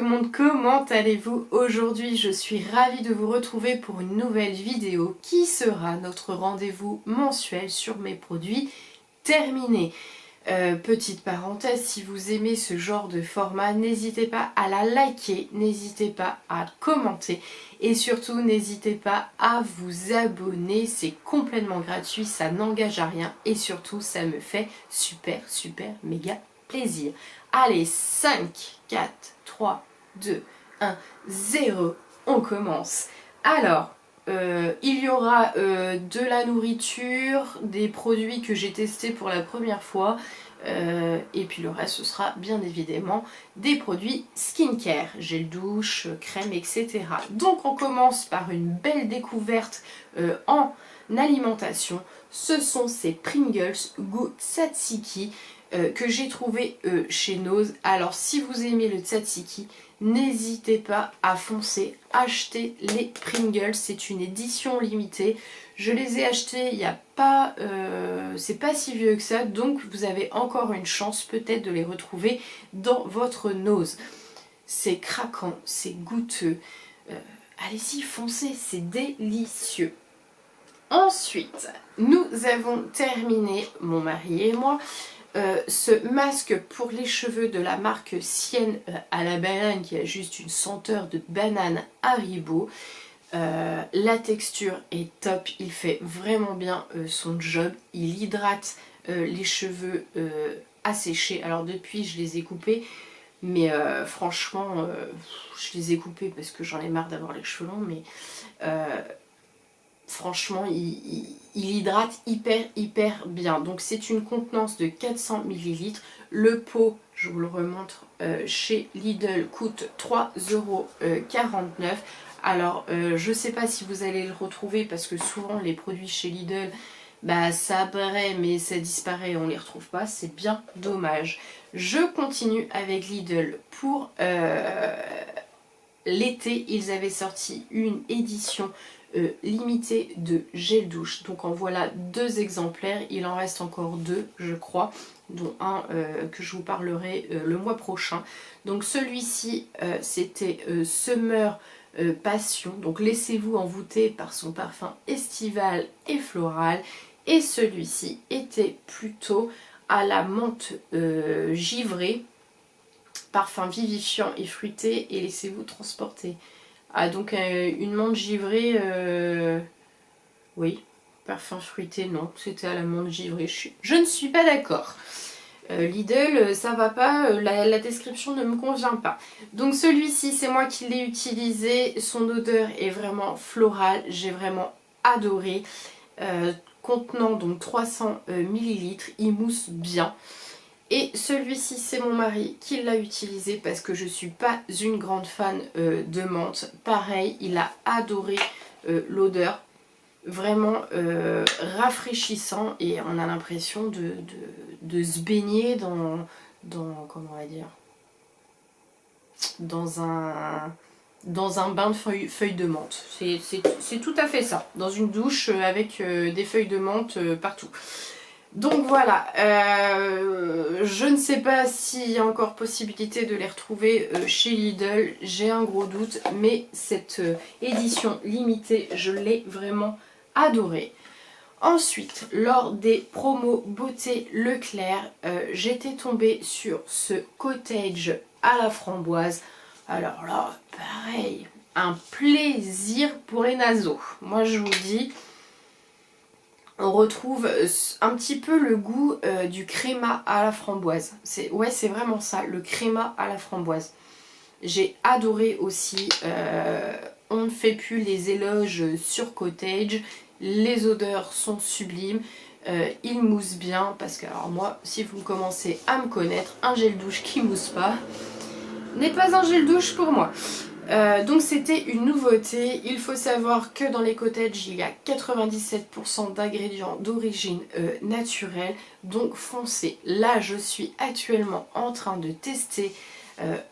monde, comment allez-vous? Aujourd'hui, je suis ravie de vous retrouver pour une nouvelle vidéo qui sera notre rendez-vous mensuel sur mes produits terminés. Petite parenthèse, si vous aimez ce genre de format, n'hésitez pas à la liker, n'hésitez pas à commenter et surtout n'hésitez pas à vous abonner, c'est complètement gratuit, ça n'engage à rien et surtout ça me fait super méga plaisir. Allez, 5, 4, 3, 2, 1, 0, on commence. Alors, il y aura de la nourriture, des produits que j'ai testés pour la première fois, et puis le reste ce sera bien évidemment des produits skincare, gel douche, crème, etc. Donc on commence par une belle découverte en alimentation. Ce sont ces Pringles goût tzatziki que j'ai trouvé chez Nose. Alors si vous aimez le tzatziki, n'hésitez pas à foncer, acheter les Pringles, c'est une édition limitée. Je les ai achetés il n'y a pas, c'est pas si vieux que ça, donc vous avez encore une chance peut-être de les retrouver dans votre Nose. C'est craquant, c'est goûteux, allez-y foncez, c'est délicieux. Ensuite, nous avons terminé, mon mari et moi, ce masque pour les cheveux de la marque Sienne à la banane qui a juste une senteur de banane Haribo. La texture est top, il fait vraiment bien son job, il hydrate les cheveux asséchés. Alors depuis je les ai coupés, mais franchement je les ai coupés parce que j'en ai marre d'avoir les cheveux longs, mais franchement il hydrate hyper bien. Donc c'est une contenance de 400 ml. Le pot, je vous le remontre, chez Lidl coûte 3,49 €. Alors je sais pas si vous allez le retrouver parce que souvent les produits chez Lidl, bah ça apparaît mais ça disparaît, on les retrouve pas, c'est bien dommage. Je continue avec Lidl pour l'été, ils avaient sorti une édition limitée de gel douche. Donc en voilà 2 exemplaires, il en reste encore 2 je crois, dont un que je vous parlerai le mois prochain. Donc celui-ci c'était Summer Passion, donc laissez-vous envoûter par son parfum estival et floral, et celui-ci était plutôt à la menthe givrée, parfum vivifiant et fruité, et laissez-vous transporter. Ah donc une menthe givrée, oui, parfum fruité, non, c'était à la menthe givrée, je ne suis pas d'accord. Lidl, ça va pas, la description ne me convient pas. Donc celui-ci, c'est moi qui l'ai utilisé, son odeur est vraiment florale, j'ai vraiment adoré. Contenant donc 300 ml, il mousse bien. Et celui-ci, c'est mon mari qui l'a utilisé parce que je suis pas une grande fan de menthe. Pareil, il a adoré l'odeur. Vraiment rafraîchissant et on a l'impression de se baigner dans comment on va dire, dans un bain de feuilles de menthe. C'est tout à fait ça, dans une douche avec des feuilles de menthe partout. Donc voilà, je ne sais pas s'il y a encore possibilité de les retrouver chez Lidl, j'ai un gros doute, mais cette édition limitée, je l'ai vraiment adoré. Ensuite, lors des promos beauté Leclerc, j'étais tombée sur ce cottage à la framboise. Alors là, pareil, un plaisir pour les naseaux. Moi je vous dis, on retrouve un petit peu le goût du créma à la framboise. Ouais, c'est vraiment ça, le créma à la framboise. J'ai adoré aussi, on ne fait plus les éloges sur cottage. Les odeurs sont sublimes, il mousse bien parce que alors moi, si vous commencez à me connaître, un gel douche qui mousse pas n'est pas un gel douche pour moi. Donc c'était une nouveauté. Il faut savoir que dans les cottages il y a 97% d'ingrédients d'origine naturelle, donc foncez. Là je suis actuellement en train de tester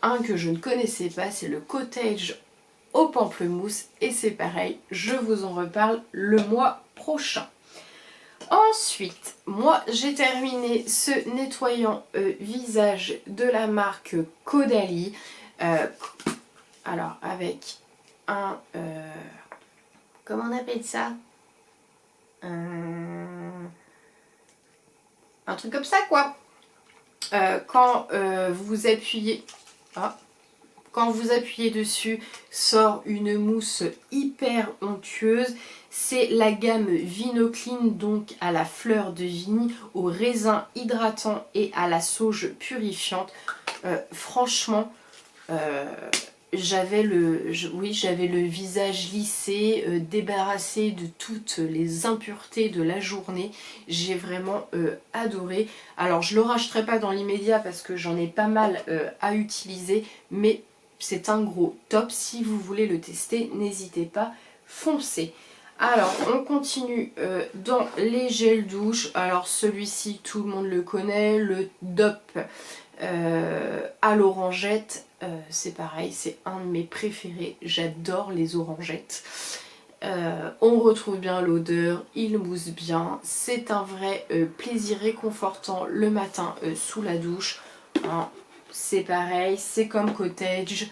un que je ne connaissais pas, c'est le cottage au pamplemousse et c'est pareil, je vous en reparle le mois prochain. Ensuite, moi j'ai terminé ce nettoyant visage de la marque Caudalie. Alors avec un... comment on appelle ça? Un truc comme ça quoi. Quand vous appuyez... Ah, quand vous appuyez dessus, sort une mousse hyper onctueuse. C'est la gamme Vinoclean, donc à la fleur de vigne, au raisin hydratant et à la sauge purifiante. Franchement, j'avais le visage lissé, débarrassé de toutes les impuretés de la journée. J'ai vraiment adoré. Alors je ne le rachèterai pas dans l'immédiat parce que j'en ai pas mal à utiliser, mais c'est un gros top. Si vous voulez le tester, n'hésitez pas, foncez. Alors on continue dans les gels douche. Alors celui-ci tout le monde le connaît, le DOP à l'orangette. C'est pareil, c'est un de mes préférés, j'adore les orangettes. On retrouve bien l'odeur, il mousse bien, c'est un vrai plaisir réconfortant le matin sous la douche. Hein, c'est pareil, c'est comme Cottage,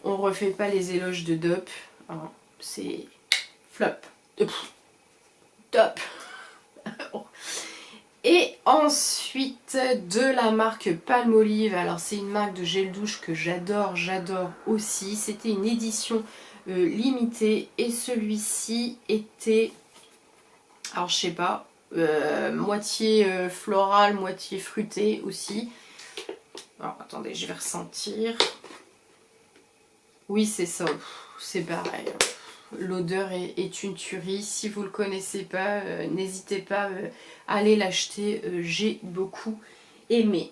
on refait pas les éloges de DOP, hein, c'est flop, top. Et ensuite de la marque Palmolive, alors c'est une marque de gel douche que j'adore aussi. C'était une édition limitée et celui-ci était, alors je sais pas, moitié floral, moitié fruité aussi. Alors attendez, je vais ressentir. Oui c'est ça, c'est pareil. L'odeur est une tuerie. Si vous ne le connaissez pas, n'hésitez pas à aller l'acheter. J'ai beaucoup aimé.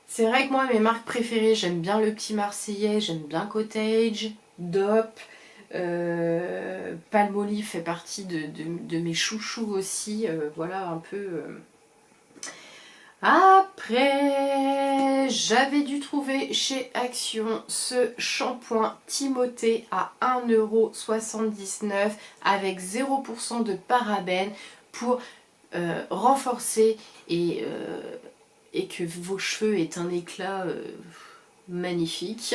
C'est vrai que moi, mes marques préférées, j'aime bien le Petit Marseillais, j'aime bien Cottage, DOP. Palmolive fait partie de mes chouchous aussi. Voilà un peu... Après, j'avais dû trouver chez Action ce shampoing Timothée à 1,79 € avec 0% de parabènes pour renforcer et que vos cheveux aient un éclat magnifique.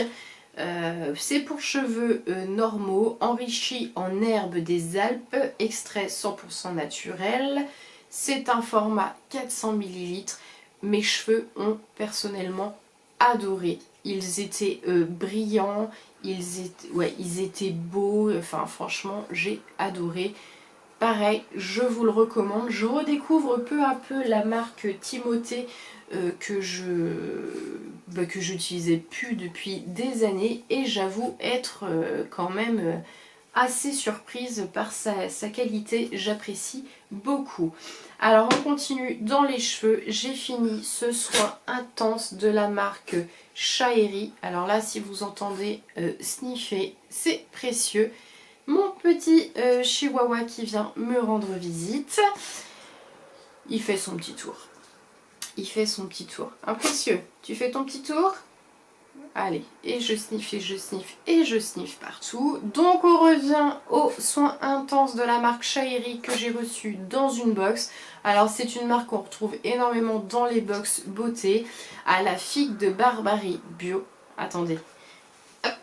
C'est pour cheveux normaux, enrichi en herbes des Alpes, extrait 100% naturel. C'est un format 400 ml. Mes cheveux ont personnellement adoré. Ils étaient brillants, ils étaient beaux, enfin franchement j'ai adoré. Pareil, je vous le recommande. Je redécouvre peu à peu la marque Timothée que j'utilisais plus depuis des années et j'avoue être quand même assez surprise par sa qualité, j'apprécie beaucoup. Alors on continue dans les cheveux, j'ai fini ce soin intense de la marque Shaeri. Alors là si vous entendez sniffer, c'est précieux. Mon petit chihuahua qui vient me rendre visite, il fait son petit tour. Il fait son petit tour. Un précieux, tu fais ton petit tour ? Allez, et je sniffe, et je sniffe, et je sniffe partout. Donc on revient aux soins intenses de la marque Shaeri que j'ai reçu dans une box. Alors c'est une marque qu'on retrouve énormément dans les box beauté. À la figue de Barbarie bio. Attendez. Hop.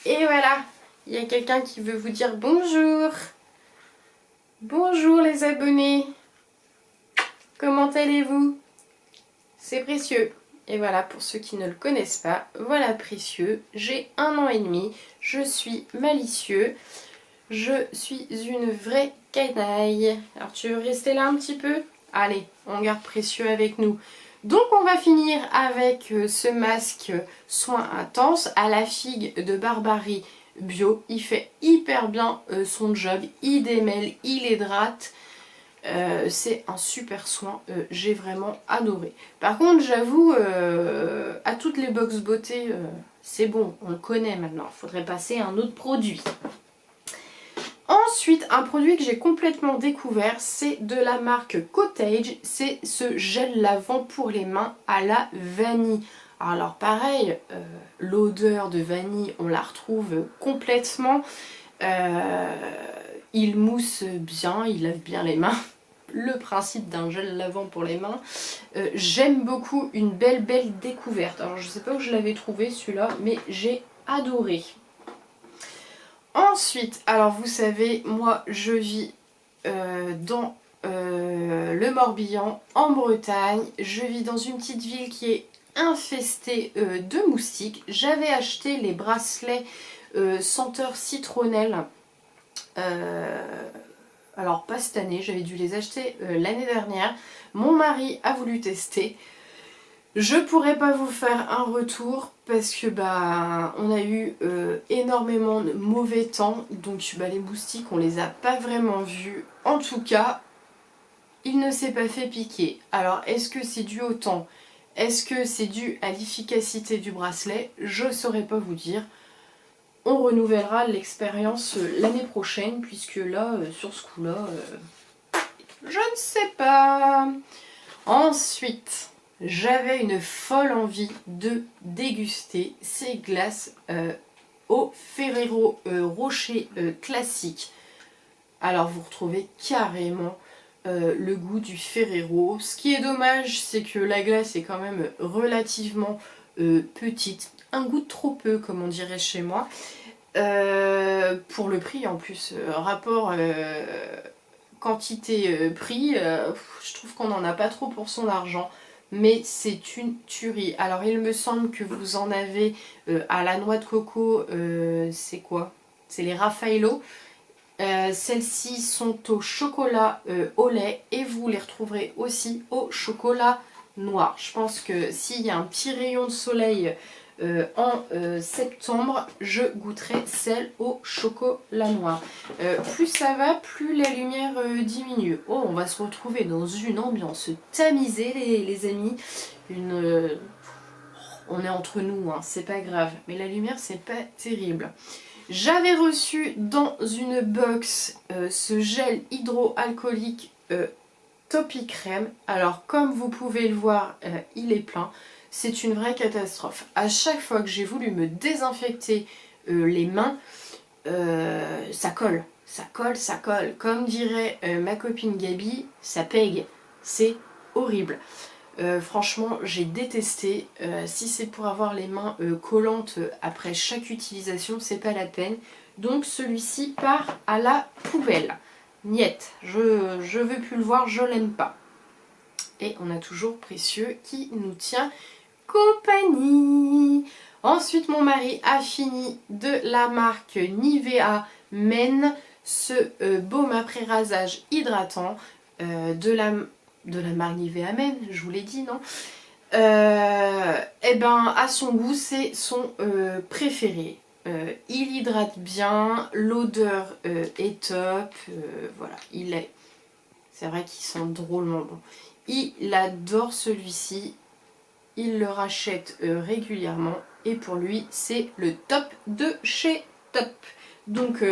Et voilà, il y a quelqu'un qui veut vous dire bonjour. Bonjour les abonnés. Comment allez-vous? C'est précieux. Et voilà, pour ceux qui ne le connaissent pas, voilà précieux, j'ai 1 an et demi, je suis malicieux, je suis une vraie canaille. Alors tu veux rester là un petit peu? Allez, on garde précieux avec nous. Donc on va finir avec ce masque soin intense à la figue de Barbarie bio. Il fait hyper bien son job, il démêle, il hydrate. C'est un super soin, j'ai vraiment adoré. Par contre j'avoue à toutes les box beauté c'est bon, on le connaît maintenant, il faudrait passer à un autre produit. Ensuite un produit que j'ai complètement découvert, c'est de la marque Cottage, c'est ce gel lavant pour les mains à la vanille. Alors pareil, l'odeur de vanille on la retrouve complètement. Il mousse bien, il lave bien les mains. le principe d'un gel lavant pour les mains. J'aime beaucoup, une belle découverte. Alors je sais pas où je l'avais trouvé celui-là, mais j'ai adoré. Ensuite, alors vous savez, moi je vis dans le Morbihan, en Bretagne. Je vis dans une petite ville qui est infestée de moustiques. J'avais acheté les bracelets senteur citronnelle. Alors pas cette année, j'avais dû les acheter l'année dernière. Mon mari a voulu tester. Je pourrais pas vous faire un retour parce que bah on a eu énormément de mauvais temps, donc bah, les moustiques on les a pas vraiment vus. En tout cas, il ne s'est pas fait piquer. Alors est-ce que c'est dû au temps? Est-ce que c'est dû à l'efficacité du bracelet? Je ne saurais pas vous dire. On renouvellera l'expérience l'année prochaine, puisque là, sur ce coup-là, je ne sais pas. Ensuite, j'avais une folle envie de déguster ces glaces au Ferrero Rocher classique. Alors vous retrouvez carrément le goût du Ferrero. Ce qui est dommage, c'est que la glace est quand même relativement petite. Un goût de trop peu, comme on dirait chez moi. Pour le prix en plus, rapport quantité-prix, je trouve qu'on n'en a pas trop pour son argent. Mais c'est une tuerie. Alors il me semble que vous en avez à la noix de coco, c'est quoi? C'est les Raffaello. Celles-ci sont au chocolat au lait et vous les retrouverez aussi au chocolat noir. Je pense que s'il y a un petit rayon de soleil en septembre, je goûterai celle au chocolat noir. Plus ça va, plus la lumière diminue. Oh, on va se retrouver dans une ambiance tamisée les amis. On est entre nous, hein, c'est pas grave. Mais la lumière, c'est pas terrible. J'avais reçu dans une box ce gel hydroalcoolique Topi Crème. Alors comme vous pouvez le voir, il est plein. C'est une vraie catastrophe. À chaque fois que j'ai voulu me désinfecter les mains, ça colle. Ça colle, ça colle. Comme dirait ma copine Gabi, ça pègue. C'est horrible. Franchement, j'ai détesté. Si c'est pour avoir les mains collantes après chaque utilisation, c'est pas la peine. Donc celui-ci part à la poubelle. Niette, je veux plus le voir, je l'aime pas. Et on a toujours Précieux qui nous tient compagnie. Ensuite, mon mari a fini de la marque Nivea Men ce baume après rasage hydratant de la marque Nivea Men, je vous l'ai dit, non? Et ben, à son goût, c'est son préféré. Il hydrate bien, l'odeur est top, voilà, c'est vrai qu'il sent drôlement bon. Il adore celui-ci, il le rachète régulièrement et pour lui c'est le top de chez top. Donc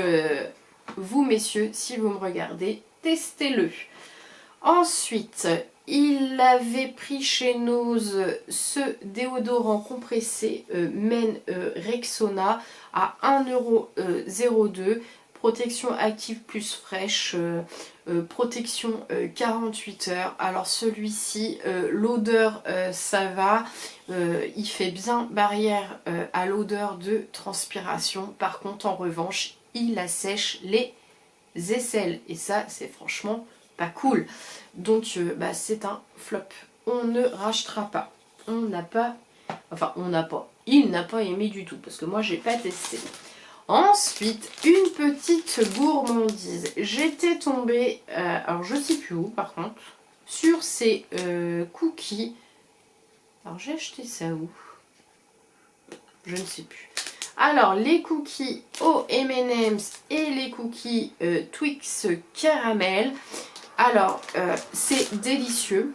vous messieurs, si vous me regardez, testez-le. Ensuite, il avait pris chez Nose ce déodorant compressé Men Rexona à 1,02€. Protection active plus fraîche, protection 48 heures. Alors celui-ci, l'odeur ça va, il fait bien barrière à l'odeur de transpiration. Par contre en revanche, il assèche les aisselles et ça c'est franchement pas cool. Donc bah, c'est un flop. On ne rachètera pas. On n'a pas, enfin on n'a pas. Il n'a pas aimé du tout parce que moi j'ai pas testé. Ensuite, une petite gourmandise. J'étais tombée, alors je sais plus où par contre, sur ces cookies. Alors j'ai acheté ça où? Je ne sais plus. Alors les cookies au M&M's et les cookies Twix caramel. Alors c'est délicieux.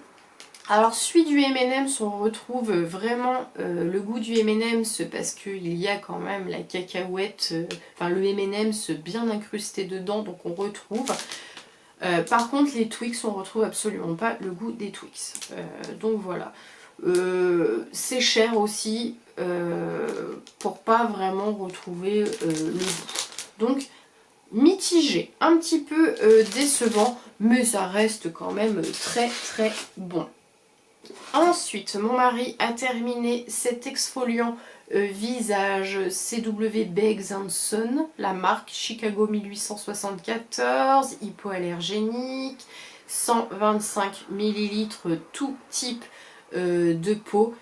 Alors celui du M&M's, on retrouve vraiment le goût du M&M's parce qu'il y a quand même la cacahuète, enfin le M&M's bien incrusté dedans, donc on retrouve. Par contre les Twix, on retrouve absolument pas le goût des Twix. Donc voilà. C'est cher aussi pour pas vraiment retrouver le goût. Donc mitigé, un petit peu décevant, mais ça reste quand même très très bon. Ensuite, mon mari a terminé cet exfoliant visage CW Bags Son, la marque Chicago 1874, hypoallergénique, 125 ml, tout type de peau.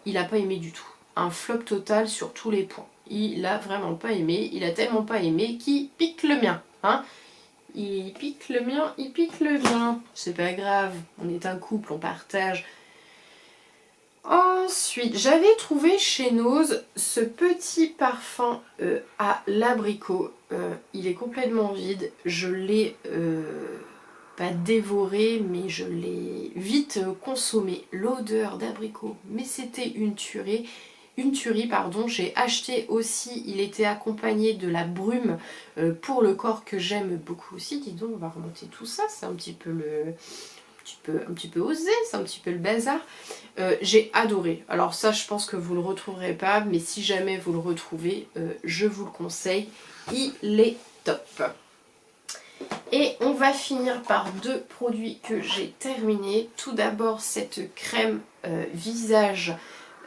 Il n'a pas aimé du tout. Un flop total sur tous les points. Il a vraiment pas aimé. Il a tellement pas aimé qu'il pique le mien. Hein, il pique le mien, il pique le mien. C'est pas grave, on est un couple, on partage. Ensuite, j'avais trouvé chez Nose ce petit parfum à l'abricot. Il est complètement vide. Je l'ai pas dévoré, mais je l'ai vite consommé. L'odeur d'abricot, mais c'était une tuerie. Une tuerie, pardon. J'ai acheté aussi, il était accompagné de la brume pour le corps que j'aime beaucoup aussi. Dis donc, on va remonter tout ça. C'est un petit peu le... un petit peu osé, c'est un petit peu le bazar. J'ai adoré. Alors ça, je pense que vous ne le retrouverez pas, mais si jamais vous le retrouvez, je vous le conseille. Il est top. Et on va finir par deux produits que j'ai terminés. Tout d'abord, cette crème visage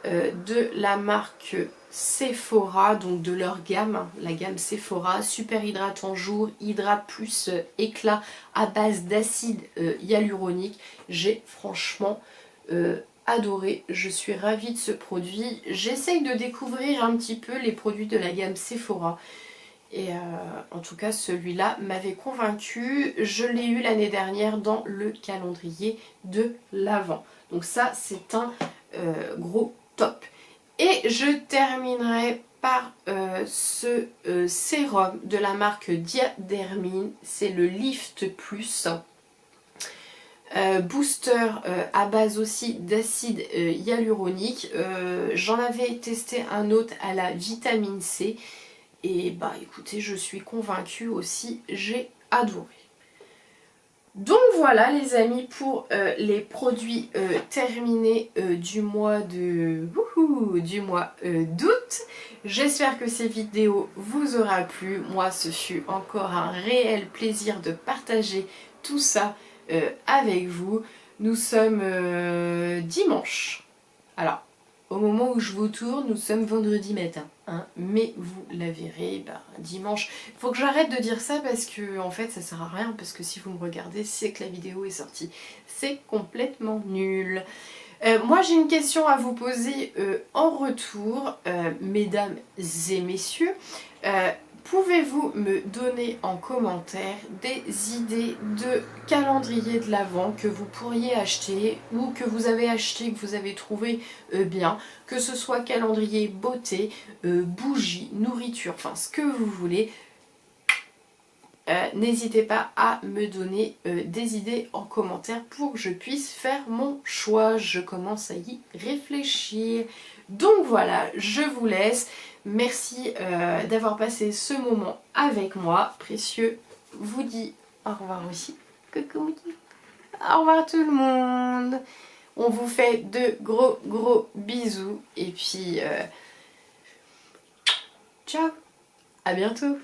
de la marque Sephora, donc de leur gamme, la gamme Sephora, super hydratant jour, hydrate plus éclat à base d'acide hyaluronique. J'ai franchement adoré, je suis ravie de ce produit. J'essaye de découvrir un petit peu les produits de la gamme Sephora. Et en tout cas celui-là m'avait convaincue. Je l'ai eu l'année dernière dans le calendrier de l'Avent. Donc ça c'est un gros top. Et je terminerai par ce sérum de la marque Diadermine. C'est le Lift Plus. Booster à base aussi d'acide hyaluronique. J'en avais testé un autre à la vitamine C. Et bah écoutez, je suis convaincue aussi, j'ai adoré. Donc voilà les amis pour les produits terminés du mois d'août. J'espère que ces vidéos vous aura plu. Moi ce fut encore un réel plaisir de partager tout ça avec vous. Nous sommes dimanche. Alors, au moment où je vous tourne, nous sommes vendredi matin. Hein, mais vous la verrez dimanche. Il faut que j'arrête de dire ça parce que en fait ça sert à rien. Parce que si vous me regardez, c'est que la vidéo est sortie. C'est complètement nul. Moi j'ai une question à vous poser en retour, mesdames et messieurs. Pouvez-vous me donner en commentaire des idées de calendrier de l'Avent que vous pourriez acheter ou que vous avez acheté, que vous avez trouvé bien, que ce soit calendrier beauté, bougies, nourriture, enfin ce que vous voulez. N'hésitez pas à me donner des idées en commentaire pour que je puisse faire mon choix. Je commence à y réfléchir. Donc voilà, je vous laisse. Merci d'avoir passé ce moment avec moi. Précieux vous dit au revoir aussi. Coucou. Au revoir tout le monde. On vous fait de gros bisous. Et puis, ciao. À bientôt.